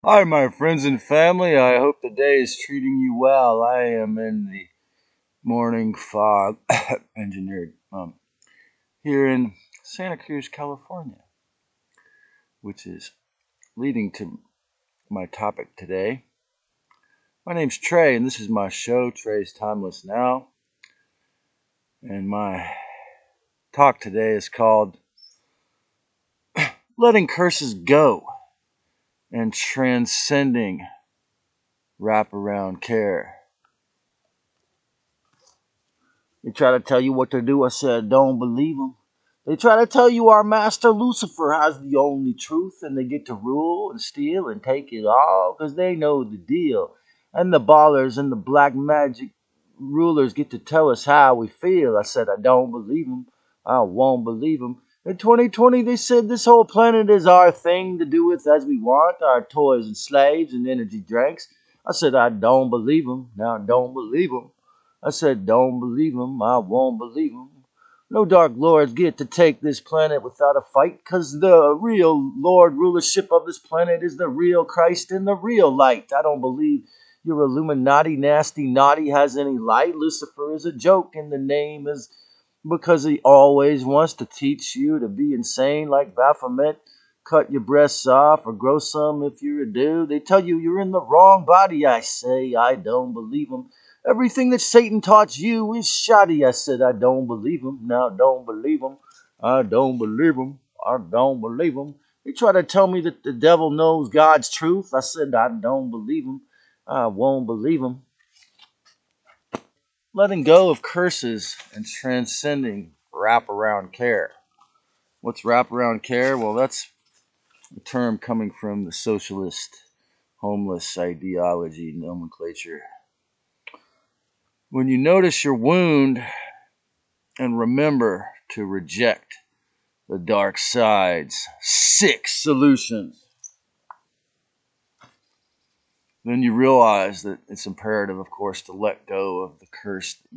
Hi, my friends and family. I hope the day is treating you well. I am in the morning fog, engineered, here in Santa Cruz, California, which is leading to my topic today. My name's Trey, and this is my show, Trey's Timeless Now. And my talk today is called Letting Curses Go and Transcending Wraparound Care. They try to tell you what to do. I said, don't believe them. They try to tell you our master Lucifer has the only truth and they get to rule and steal and take it all because they know the deal. And the ballers and the black magic rulers get to tell us how we feel. I said, I don't believe them. I won't believe them. In 2020, they said this whole planet is our thing to do with as we want, our toys and slaves and energy drinks. I said, I don't believe them. Now, I don't believe them. I said, don't believe him, I won't believe him. No dark lords get to take this planet without a fight, 'cause the real lord rulership of this planet is the real Christ in the real light. I don't believe your Illuminati nasty naughty has any light. Lucifer is a joke, and the name is because he always wants to teach you to be insane like Baphomet. Cut your breasts off or grow some if you're a dude. They tell you you're in the wrong body. I say I don't believe them. Everything that Satan taught you is shoddy. I said I don't believe him. Now don't believe him. I don't believe him. I don't believe him. They try to tell me that the devil knows God's truth. I said I don't believe him. I won't believe him. Letting go of curses and transcending wraparound care. What's wraparound care? Well, that's a term coming from the socialist homeless ideology nomenclature. When you notice your wound and remember to reject the dark side's 6 solutions, then you realize that it's imperative, of course, to let go of the curse that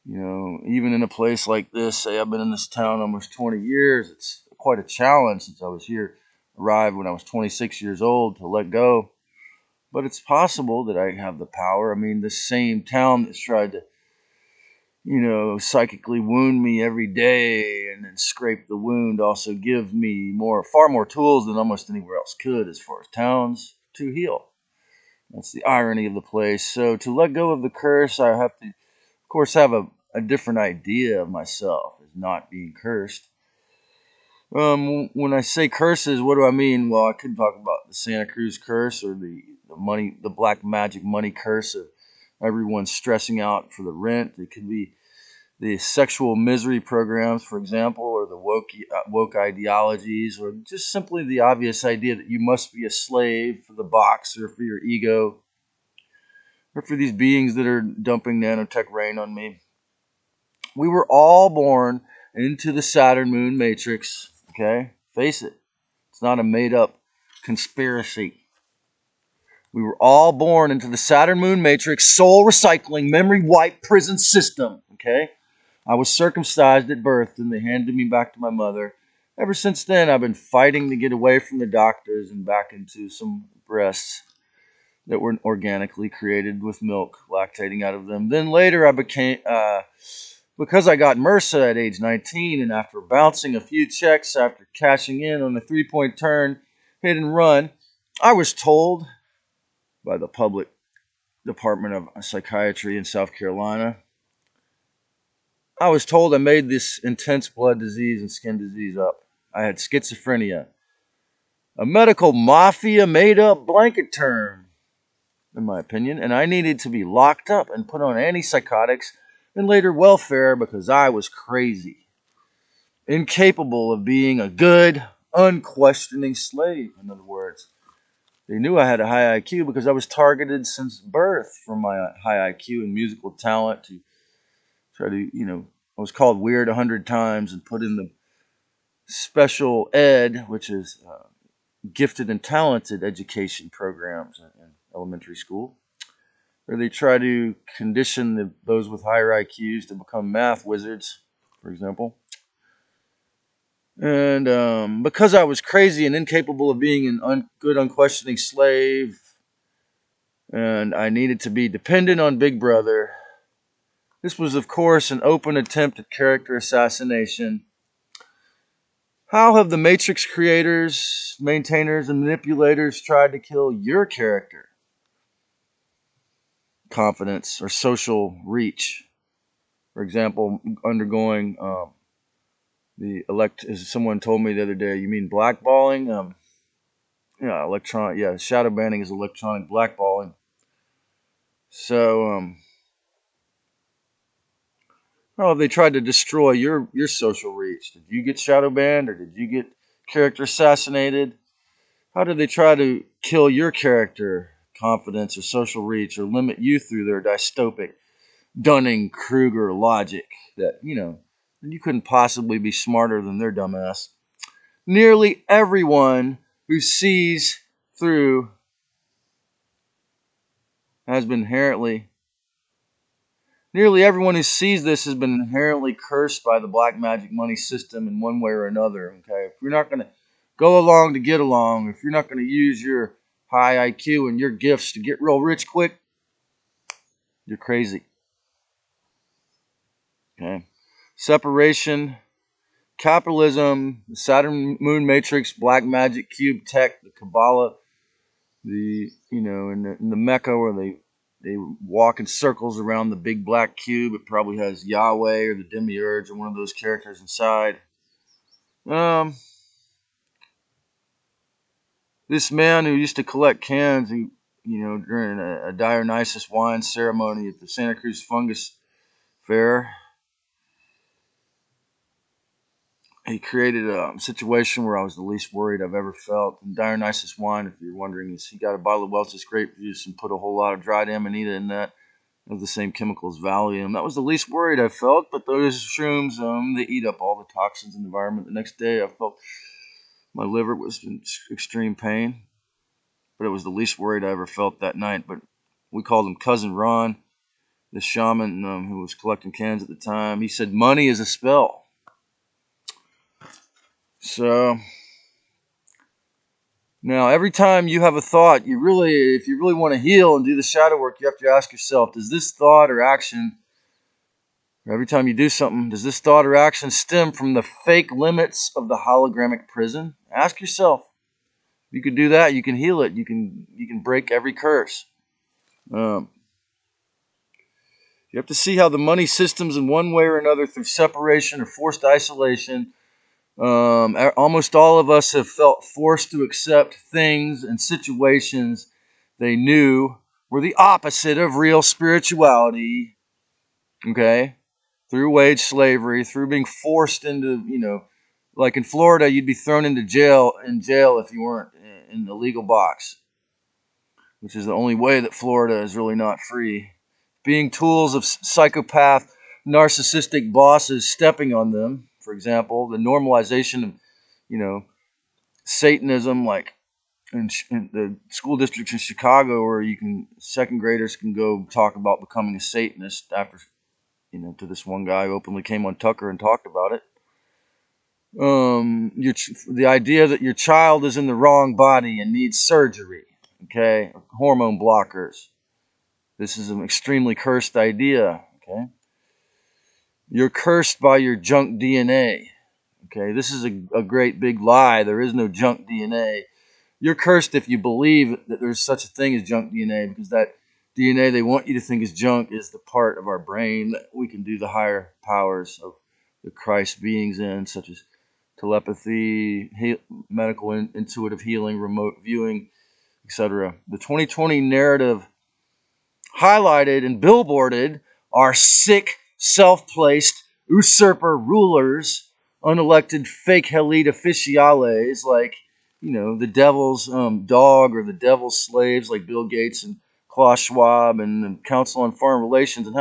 even in a place like this. Say I've been in this town almost 20 years. It's quite a challenge since I was here, arrived when I was 26 years old, to let go. But it's possible that I have the power. I mean, this same town that's tried to, psychically wound me every day and then scrape the wound also give me far more tools than almost anywhere else could as far as towns to heal. That's the irony of the place. So to let go of the curse, I have to, of course, have a different idea of myself as not being cursed. When I say curses, what do I mean? Well, I could talk about the Santa Cruz curse or the black magic money curse of everyone stressing out for the rent. It could be the sexual misery programs, for example, or the woke ideologies, or just simply the obvious idea that you must be a slave for the box or for your ego, or for these beings that are dumping nanotech rain on me. We were all born into the Saturn moon matrix, okay? Face it, it's not a made up conspiracy. We were all born into the Saturn moon matrix, soul recycling, memory wipe prison system, okay? I was circumcised at birth and they handed me back to my mother. Ever since then, I've been fighting to get away from the doctors and back into some breasts that were organically created with milk lactating out of them. Then later, because I got MRSA at age 19, and after bouncing a few checks after cashing in on a 3-point turn, hit and run, I was told by the public Department of Psychiatry in South Carolina, I was told I made this intense blood disease and skin disease up. I had schizophrenia, a medical mafia made up blanket term, in my opinion, and I needed to be locked up and put on antipsychotics and later welfare because I was crazy, incapable of being a good, unquestioning slave, in other words. They knew I had a high IQ because I was targeted since birth for my high IQ and musical talent to try to, I was called weird 100 times and put in the special ed, which is gifted and talented education programs in elementary school, where they try to condition those with higher IQs to become math wizards, for example. And because I was crazy and incapable of being an good, unquestioning slave, and I needed to be dependent on Big Brother, this was, of course, an open attempt at character assassination. How have the Matrix creators, maintainers, and manipulators tried to kill your character, confidence, or social reach? For example, undergoing as someone told me the other day, you mean blackballing? Shadow banning is electronic blackballing. So, oh, they tried to destroy your social reach. Did you get shadow banned, or did you get character assassinated? How did they try to kill your character, confidence, or social reach, or limit you through their dystopic Dunning-Kruger logic that, you couldn't possibly be smarter than their dumbass? Nearly everyone who sees through has been inherently Nearly everyone who sees this has been inherently cursed by the black magic money system in one way or another. Okay, if you're not going to go along to get along, if you're not going to use your high IQ and your gifts to get real rich quick, you're crazy. Okay, separation, capitalism, the Saturn Moon Matrix, black magic cube tech, the Kabbalah, in the Mecca where they walk in circles around the big black cube. It probably has Yahweh or the Demiurge or one of those characters inside. Um, this man who used to collect cans, during a Dionysus wine ceremony at the Santa Cruz Fungus Fair, he created a situation where I was the least worried I've ever felt. And Dionysus wine, if you're wondering, is he got a bottle of Welch's grape juice and put a whole lot of dried amanita in that. Of the same chemical as Valium. That was the least worried I felt, but those shrooms, they eat up all the toxins in the environment. The next day, I felt my liver was in extreme pain, but it was the least worried I ever felt that night. But we called him Cousin Ron, the shaman who was collecting cans at the time. He said, money is a spell. So, now every time you have a thought, if you really want to heal and do the shadow work, you have to ask yourself, does this thought or action, every time you do something, does this thought or action stem from the fake limits of the hologramic prison? Ask yourself. You can do that. You can heal it. You can break every curse. You have to see how the money systems, in one way or another, through separation or forced isolation, almost all of us have felt forced to accept things and situations they knew were the opposite of real spirituality. Okay? Through wage slavery, through being forced into, like in Florida, you'd be thrown into jail if you weren't in the legal box, which is the only way that Florida is really not free. Being tools of psychopath, narcissistic bosses stepping on them, for example, the normalization of, Satanism, like in the school districts in Chicago, where second graders can go talk about becoming a Satanist after, to this one guy who openly came on Tucker and talked about it. The idea that your child is in the wrong body and needs surgery, okay, hormone blockers. This is an extremely cursed idea, okay. You're cursed by your junk DNA, okay. This is a great big lie. There is no junk DNA. You're cursed if you believe that there's such a thing as junk DNA, because that DNA they want you to think is junk is the part of our brain that we can do the higher powers of the Christ beings in, such as telepathy, medical intuitive healing, remote viewing, etc. The 2020 narrative highlighted and billboarded are sick, self-placed usurper rulers, unelected fake Helid officiales like, the devil's dog or the devil's slaves like Bill Gates and Klaus Schwab and the Council on Foreign Relations, and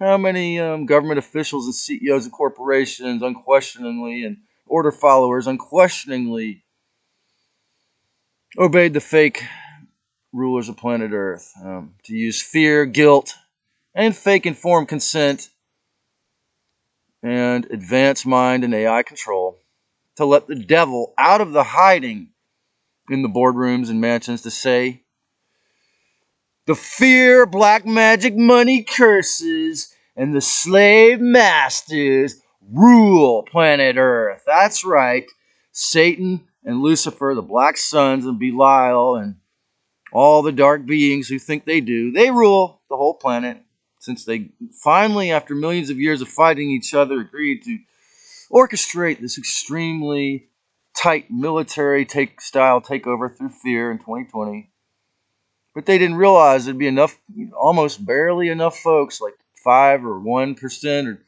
how many government officials and CEOs of corporations unquestioningly and order followers unquestioningly obeyed the fake rulers of planet Earth to use fear, guilt, and fake informed consent and advanced mind and AI control to let the devil out of the hiding in the boardrooms and mansions to say, the fear, black magic, money, curses, and the slave masters rule planet Earth. That's right. Satan and Lucifer, the black suns, and Belial, and all the dark beings who think they do, they rule the whole planet, since they finally, after millions of years of fighting each other, agreed to orchestrate this extremely tight military style takeover through fear in 2020. But they didn't realize there'd be enough, almost barely enough folks, like 5 or 1% or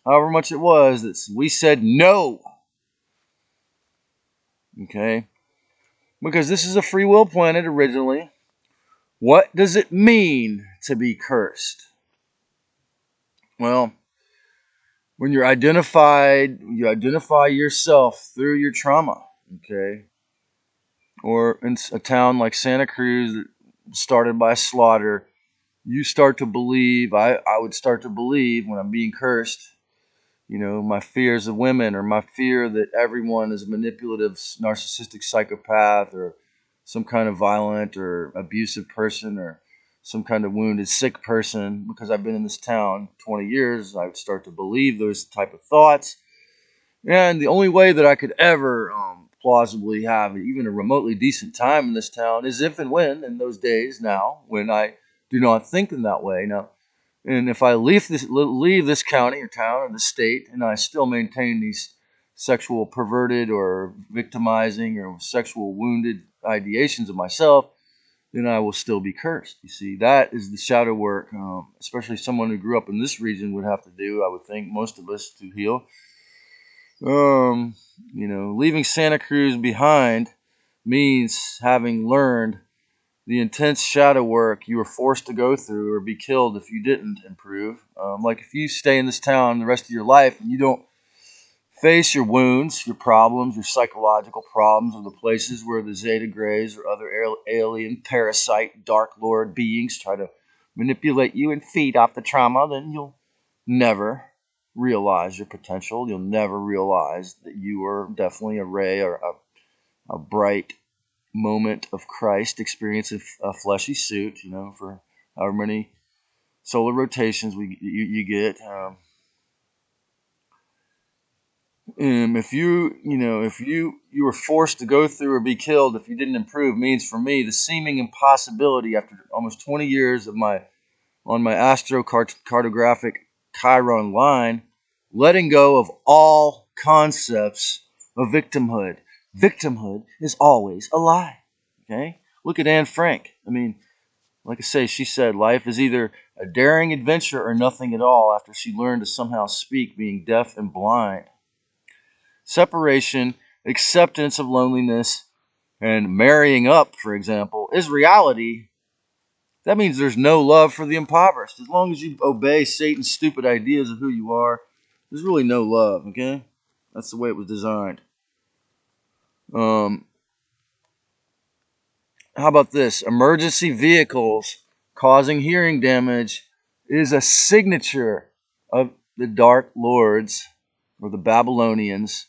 however much it was, that we said no. Okay? Because this is a free will planet originally. What does it mean to be cursed? Well, when you're identified, you identify yourself through your trauma. Okay? Or in a town like Santa Cruz, started by slaughter, you start to believe, I would start to believe when I'm being cursed, my fears of women, or my fear that everyone is a manipulative, narcissistic psychopath, or some kind of violent or abusive person, or some kind of wounded, sick person. Because I've been in this town 20 years, I would start to believe those type of thoughts. And the only way that I could ever plausibly have even a remotely decent time in this town is if and when, in those days now, when I do not think in that way. Now, and if I leave this county or town or the state, and I still maintain these sexual perverted or victimizing or sexual wounded ideations of myself, then I will still be cursed. You see, that is the shadow work, especially someone who grew up in this region would have to do, I would think, most of us, to heal. Leaving Santa Cruz behind means having learned the intense shadow work you were forced to go through or be killed if you didn't improve. Like if you stay in this town the rest of your life and you don't face your wounds, your problems, your psychological problems, or the places where the Zeta Greys or other alien, parasite, dark lord beings try to manipulate you and feed off the trauma, then you'll never realize your potential. You'll never realize that you are definitely a ray or a bright moment of Christ, experience of a fleshy suit, for however many solar rotations you get. If you were forced to go through or be killed if you didn't improve, means for me the seeming impossibility after almost 20 years on my astrocartographic Chiron line, letting go of all concepts of victimhood. Victimhood is always a lie. Okay? Look at Anne Frank. I mean, like I say, she said life is either a daring adventure or nothing at all after she learned to somehow speak being deaf and blind. Separation, acceptance of loneliness, and marrying up, for example, is reality. That means there's no love for the impoverished. As long as you obey Satan's stupid ideas of who you are, there's really no love, okay? That's the way it was designed. How about this? Emergency vehicles causing hearing damage is a signature of the Dark Lords or the Babylonians'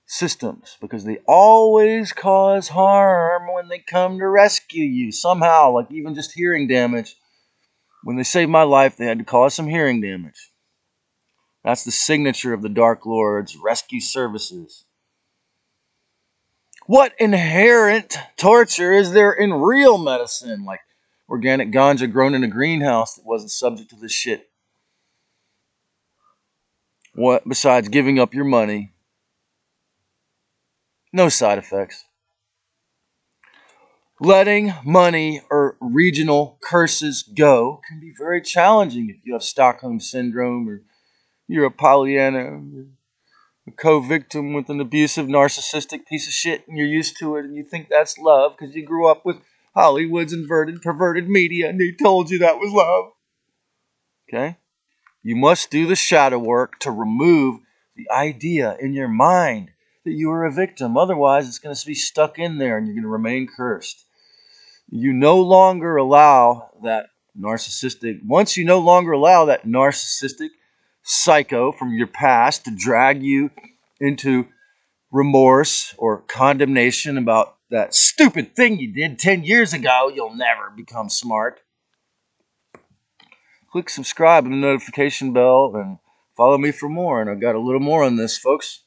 systems, because they always cause harm when they come to rescue you somehow, like even just hearing damage. When they saved my life, they had to cause some hearing damage. That's the signature of the Dark Lord's rescue services. What inherent torture is there in real medicine, like organic ganja grown in a greenhouse that wasn't subject to this shit? What, besides giving up your money? No side effects. Letting money or regional curses go can be very challenging if you have Stockholm Syndrome, or you're a Pollyanna, a co-victim with an abusive, narcissistic piece of shit, and you're used to it, and you think that's love because you grew up with Hollywood's inverted, perverted media, and they told you that was love. Okay? You must do the shadow work to remove the idea in your mind that you are a victim. Otherwise, it's going to be stuck in there, and you're going to remain cursed. You no longer allow that once you no longer allow that narcissistic psycho from your past to drag you into remorse or condemnation about that stupid thing you did 10 years ago, you'll never become smart. Click subscribe and the notification bell and follow me for more. And I've got a little more on this, folks.